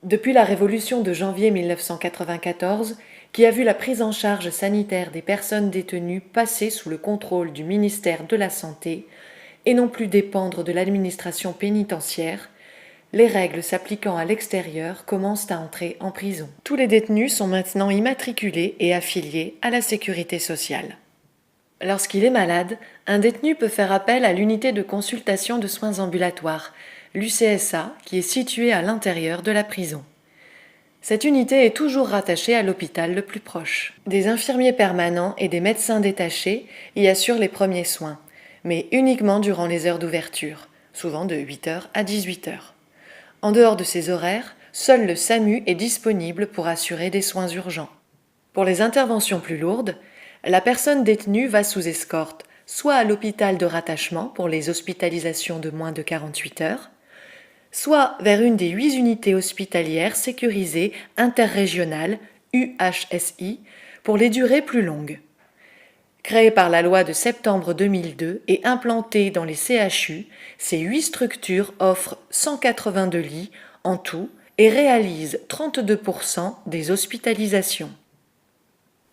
Depuis la révolution de janvier 1994, qui a vu la prise en charge sanitaire des personnes détenues passer sous le contrôle du ministère de la Santé et non plus dépendre de l'administration pénitentiaire, les règles s'appliquant à l'extérieur commencent à entrer en prison. Tous les détenus sont maintenant immatriculés et affiliés à la sécurité sociale. Lorsqu'il est malade, un détenu peut faire appel à l'unité de consultation de soins ambulatoires, l'UCSA, qui est située à l'intérieur de la prison. Cette unité est toujours rattachée à l'hôpital le plus proche. Des infirmiers permanents et des médecins détachés y assurent les premiers soins, mais uniquement durant les heures d'ouverture, souvent de 8h à 18h. En dehors de ces horaires, seul le SAMU est disponible pour assurer des soins urgents. Pour les interventions plus lourdes, la personne détenue va sous escorte, soit à l'hôpital de rattachement pour les hospitalisations de moins de 48 heures, soit vers une des 8 unités hospitalières sécurisées interrégionales, UHSI, pour les durées plus longues. Créées par la loi de septembre 2002 et implantées dans les CHU, ces 8 structures offrent 182 lits en tout et réalisent 32% des hospitalisations.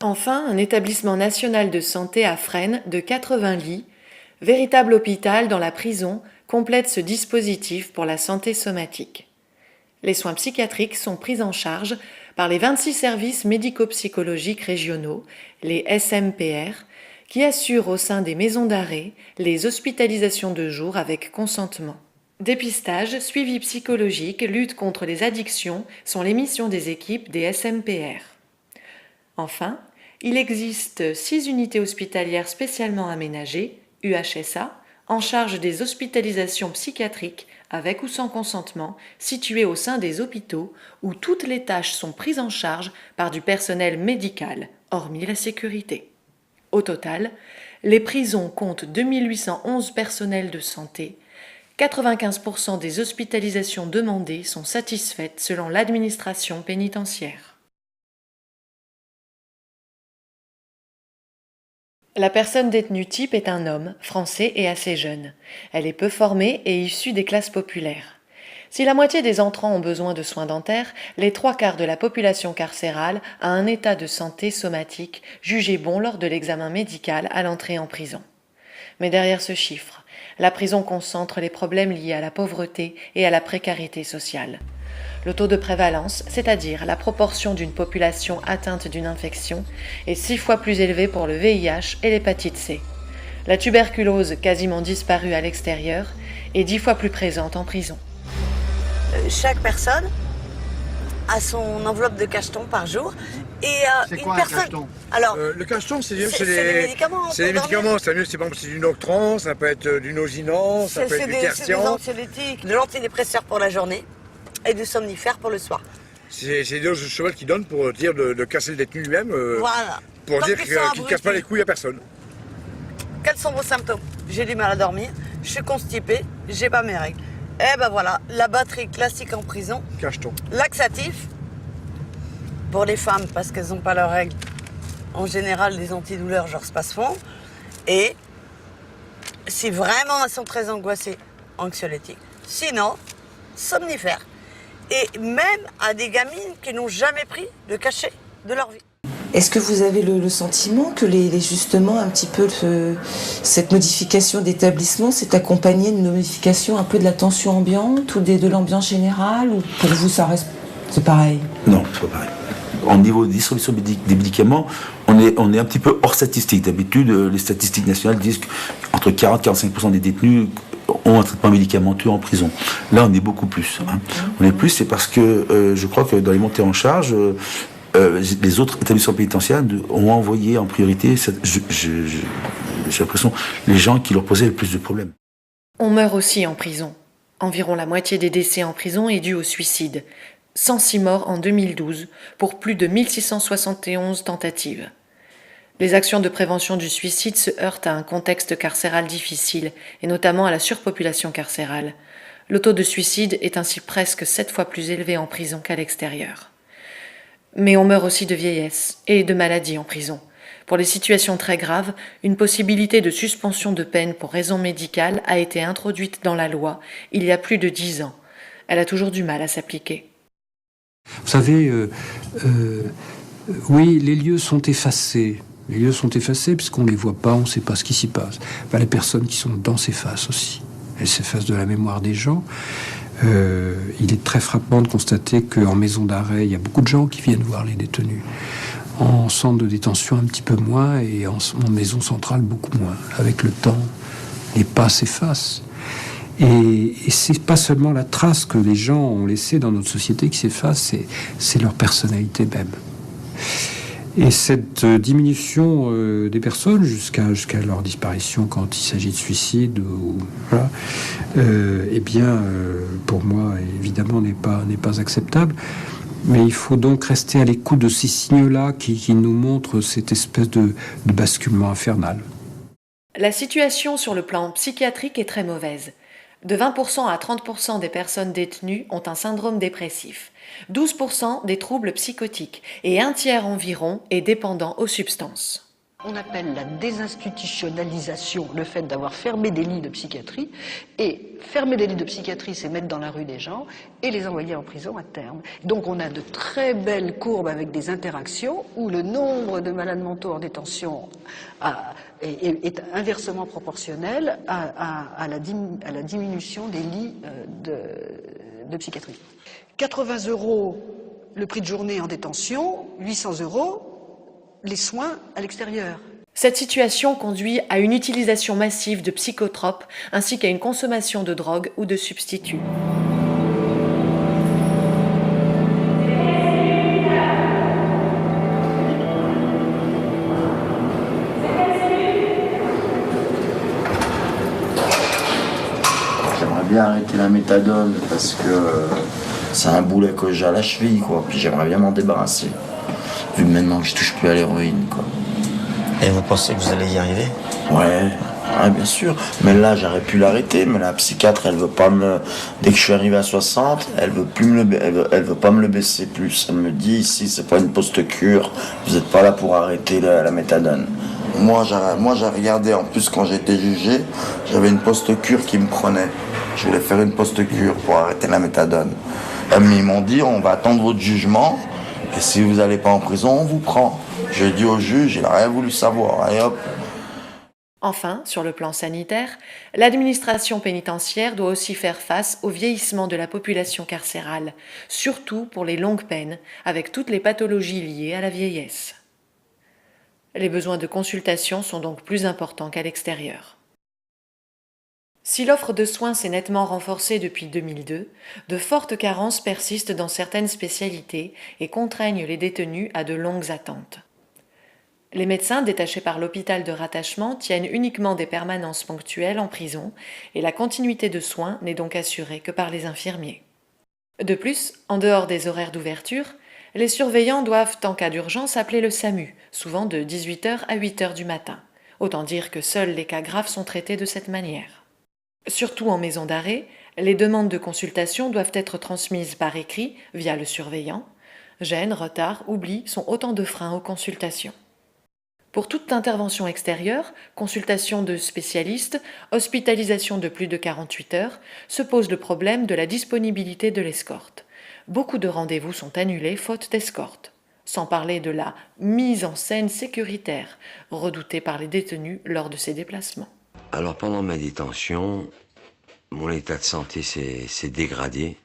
Enfin, un établissement national de santé à Fresnes de 80 lits, véritable hôpital dans la prison, complète ce dispositif pour la santé somatique. Les soins psychiatriques sont pris en charge par les 26 services médico-psychologiques régionaux, les SMPR, qui assurent au sein des maisons d'arrêt les hospitalisations de jour avec consentement. Dépistage, suivi psychologique, lutte contre les addictions sont les missions des équipes des SMPR. Enfin, il existe 6 unités hospitalières spécialement aménagées, UHSA, en charge des hospitalisations psychiatriques avec ou sans consentement, situées au sein des hôpitaux où toutes les tâches sont prises en charge par du personnel médical, hormis la sécurité. Au total, les prisons comptent 2811 personnels de santé. 95% des hospitalisations demandées sont satisfaites selon l'administration pénitentiaire. La personne détenue type est un homme, français et assez jeune. Elle est peu formée et issue des classes populaires. Si la moitié des entrants ont besoin de soins dentaires, les 3/4 de la population carcérale a un état de santé somatique jugé bon lors de l'examen médical à l'entrée en prison. Mais derrière ce chiffre, la prison concentre les problèmes liés à la pauvreté et à la précarité sociale. Le taux de prévalence, c'est-à-dire la proportion d'une population atteinte d'une infection, est 6 fois plus élevé pour le VIH et l'hépatite C. La tuberculose, quasiment disparue à l'extérieur, est 10 fois plus présente en prison. Chaque personne a son enveloppe de cacheton par jour. Et c'est une quoi personne... un cacheton? Alors, le cacheton, c'est les médicaments. C'est les médicaments. C'est mieux, c'est par exemple c'est du Noctran, ça peut être du Nosinant, ça peut être du C'est des Tertian. anxiolytiques, de l'antidépresseur pour la journée et du somnifère pour le soir. C'est des doses de cheval qui donnent pour dire de casser le détenu lui-même, Voilà. pour Tant dire qu'ils qu'il sont ne casse pas abrutis. les couilles à personne. Quels sont vos symptômes? J'ai du mal à dormir, je suis constipée, j'ai pas mes règles. Eh ben voilà, la batterie classique en prison, Cacheton. laxatif, pour les femmes parce qu'elles n'ont pas leurs règles, en général des antidouleurs genre Spasfon, et si vraiment elles sont très angoissées, anxiolytiques. Sinon, somnifère. Et même à des gamines qui n'ont jamais pris de cachet de leur vie. Est-ce que vous avez le sentiment que justement un petit peu cette modification d'établissement s'est accompagnée d'une modification un peu de la tension ambiante ou de l'ambiance générale, ou pour vous c'est pareil? Non, c'est pas pareil. Au niveau de distribution des médicaments, on est un petit peu hors statistique. D'habitude, les statistiques nationales disent qu'entre 40 et 45% des détenus ont un traitement médicamenteux en prison. Là, on est beaucoup plus. On est plus, c'est parce que je crois que dans les montées en charge, les autres établissements pénitentiaires ont envoyé en priorité, j'ai l'impression, les gens qui leur posaient le plus de problèmes. On meurt aussi en prison. Environ la moitié des décès en prison est due au suicide. 106 morts en 2012 pour plus de 1671 tentatives. Les actions de prévention du suicide se heurtent à un contexte carcéral difficile et notamment à la surpopulation carcérale. Le taux de suicide est ainsi presque 7 fois plus élevé en prison qu'à l'extérieur. Mais on meurt aussi de vieillesse et de maladie en prison. Pour les situations très graves, une possibilité de suspension de peine pour raison médicale a été introduite dans la loi il y a plus de 10 ans. Elle a toujours du mal à s'appliquer. Vous savez, oui, les lieux sont effacés. Les lieux sont effacés puisqu'on ne les voit pas, on ne sait pas ce qui s'y passe. Ben, les personnes qui sont dedans s'effacent aussi. Elles s'effacent de la mémoire des gens. Il est très frappant de constater qu'en maison d'arrêt, il y a beaucoup de gens qui viennent voir les détenus. En centre de détention, un petit peu moins, et en maison centrale, beaucoup moins. Avec le temps, les pas s'effacent. Et c'est pas seulement la trace que les gens ont laissée dans notre société qui s'efface, c'est leur personnalité même. Et cette diminution des personnes jusqu'à leur disparition quand il s'agit de suicide, voilà, eh bien, pour moi, évidemment, n'est pas acceptable. Mais il faut donc rester à l'écoute de ces signes-là qui nous montrent cette espèce de basculement infernal. La situation sur le plan psychiatrique est très mauvaise. De 20% à 30% des personnes détenues ont un syndrome dépressif, 12% des troubles psychotiques et un tiers environ est dépendant aux substances. On appelle la désinstitutionnalisation le fait d'avoir fermé des lits de psychiatrie. Et fermer des lits de psychiatrie, c'est mettre dans la rue des gens et les envoyer en prison à terme. Donc on a de très belles courbes avec des interactions où le nombre de malades mentaux en détention est inversement proportionnel à la diminution des lits de psychiatrie. 80 € le prix de journée en détention, 800 € les soins à l'extérieur. Cette situation conduit à une utilisation massive de psychotropes ainsi qu'à une consommation de drogue ou de substituts. J'aimerais bien arrêter la méthadone parce que c'est un boulet que j'ai à la cheville, quoi. Puis j'aimerais bien m'en débarrasser. Vu maintenant que je touche plus à l'héroïne, quoi. Et vous pensez que vous allez y arriver? Ouais, bien sûr. Mais là, j'aurais pu l'arrêter, mais la psychiatre, elle veut pas me... Dès que je suis arrivé à 60, elle veut pas me le baisser plus. Elle me dit, ici, c'est pas une post-cure, vous n'êtes pas là pour arrêter la méthadone. Moi, j'ai regardé, en plus, quand j'ai été jugé, j'avais une post-cure qui me prenait. Je voulais faire une post-cure pour arrêter la méthadone. Mais ils m'ont dit, on va attendre votre jugement, et si vous n'allez pas en prison, on vous prend. J'ai dit au juge, il n'a rien voulu savoir. Allez hop. Enfin, sur le plan sanitaire, l'administration pénitentiaire doit aussi faire face au vieillissement de la population carcérale, surtout pour les longues peines, avec toutes les pathologies liées à la vieillesse. Les besoins de consultation sont donc plus importants qu'à l'extérieur. Si l'offre de soins s'est nettement renforcée depuis 2002, de fortes carences persistent dans certaines spécialités et contraignent les détenus à de longues attentes. Les médecins détachés par l'hôpital de rattachement tiennent uniquement des permanences ponctuelles en prison et la continuité de soins n'est donc assurée que par les infirmiers. De plus, en dehors des horaires d'ouverture, les surveillants doivent, en cas d'urgence, appeler le SAMU, souvent de 18h à 8h du matin. Autant dire que seuls les cas graves sont traités de cette manière. Surtout en maison d'arrêt, les demandes de consultation doivent être transmises par écrit via le surveillant. Gêne, retard, oubli sont autant de freins aux consultations. Pour toute intervention extérieure, consultation de spécialistes, hospitalisation de plus de 48 heures, se pose le problème de la disponibilité de l'escorte. Beaucoup de rendez-vous sont annulés faute d'escorte, sans parler de la mise en scène sécuritaire redoutée par les détenus lors de ces déplacements. Alors pendant ma détention, mon état de santé s'est dégradé.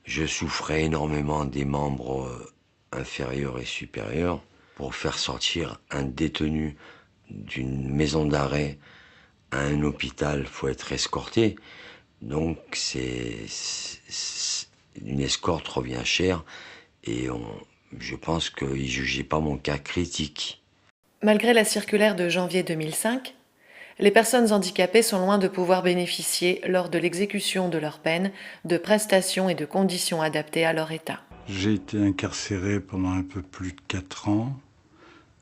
Je souffrais énormément des membres inférieurs et supérieurs. Pour faire sortir un détenu d'une maison d'arrêt à un hôpital, il faut être escorté. Donc une escorte revient cher et je pense qu'ils ne jugeaient pas mon cas critique. Malgré la circulaire de janvier 2005, les personnes handicapées sont loin de pouvoir bénéficier, lors de l'exécution de leur peine, de prestations et de conditions adaptées à leur état. J'ai été incarcéré pendant un peu plus de 4 ans.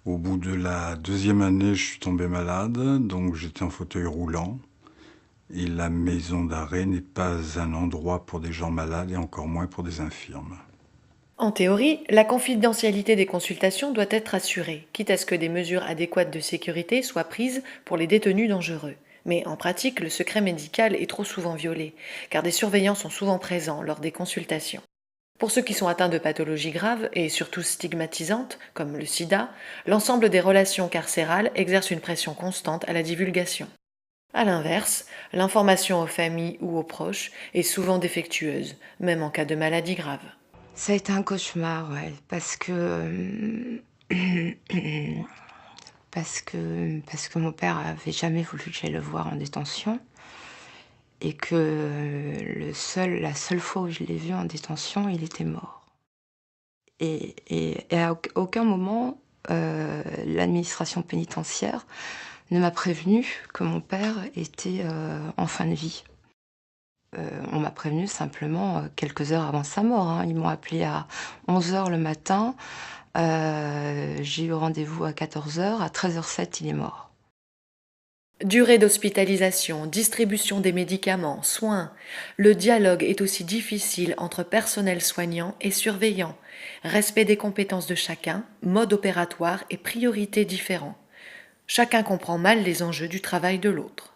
Au bout de la 2e année, je suis tombé malade, donc j'étais en fauteuil roulant. Et la maison d'arrêt n'est pas un endroit pour des gens malades et encore moins pour des infirmes. En théorie, la confidentialité des consultations doit être assurée, quitte à ce que des mesures adéquates de sécurité soient prises pour les détenus dangereux. Mais en pratique, le secret médical est trop souvent violé, car des surveillants sont souvent présents lors des consultations. Pour ceux qui sont atteints de pathologies graves et surtout stigmatisantes, comme le sida, l'ensemble des relations carcérales exerce une pression constante à la divulgation. A l'inverse, l'information aux familles ou aux proches est souvent défectueuse, même en cas de maladie grave. Ça a été un cauchemar, ouais, parce que mon père avait jamais voulu que j'aille le voir en détention et que la seule fois où je l'ai vu en détention, il était mort. Et à aucun moment, l'administration pénitentiaire ne m'a prévenu que mon père était en fin de vie. On m'a prévenu simplement quelques heures avant sa mort. Hein. Ils m'ont appelé à 11h le matin. J'ai eu rendez-vous à 14h. À 13h07, il est mort. Durée d'hospitalisation, distribution des médicaments, soins. Le dialogue est aussi difficile entre personnel soignant et surveillant. Respect des compétences de chacun, mode opératoire et priorités différents. Chacun comprend mal les enjeux du travail de l'autre.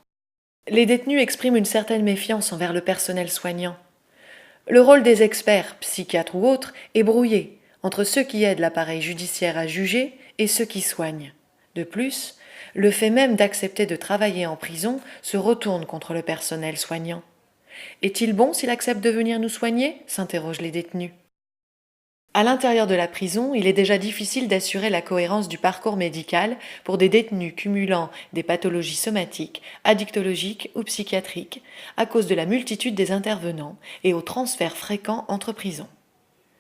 Les détenus expriment une certaine méfiance envers le personnel soignant. Le rôle des experts, psychiatres ou autres, est brouillé entre ceux qui aident l'appareil judiciaire à juger et ceux qui soignent. De plus, le fait même d'accepter de travailler en prison se retourne contre le personnel soignant. Est-il bon s'il accepte de venir nous soigner ? S'interrogent les détenus. À l'intérieur de la prison, il est déjà difficile d'assurer la cohérence du parcours médical pour des détenus cumulant des pathologies somatiques, addictologiques ou psychiatriques, à cause de la multitude des intervenants et aux transferts fréquents entre prisons.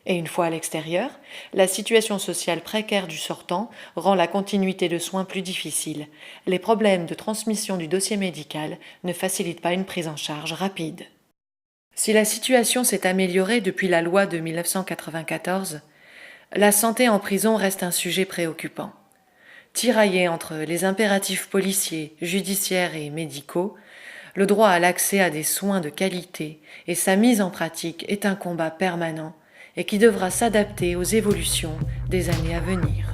Et une fois à l'extérieur, la situation sociale précaire du sortant rend la continuité de soins plus difficile. Les problèmes de transmission du dossier médical ne facilitent pas une prise en charge rapide. Si la situation s'est améliorée depuis la loi de 1994, la santé en prison reste un sujet préoccupant. Tiraillé entre les impératifs policiers, judiciaires et médicaux, le droit à l'accès à des soins de qualité et sa mise en pratique est un combat permanent et qui devra s'adapter aux évolutions des années à venir.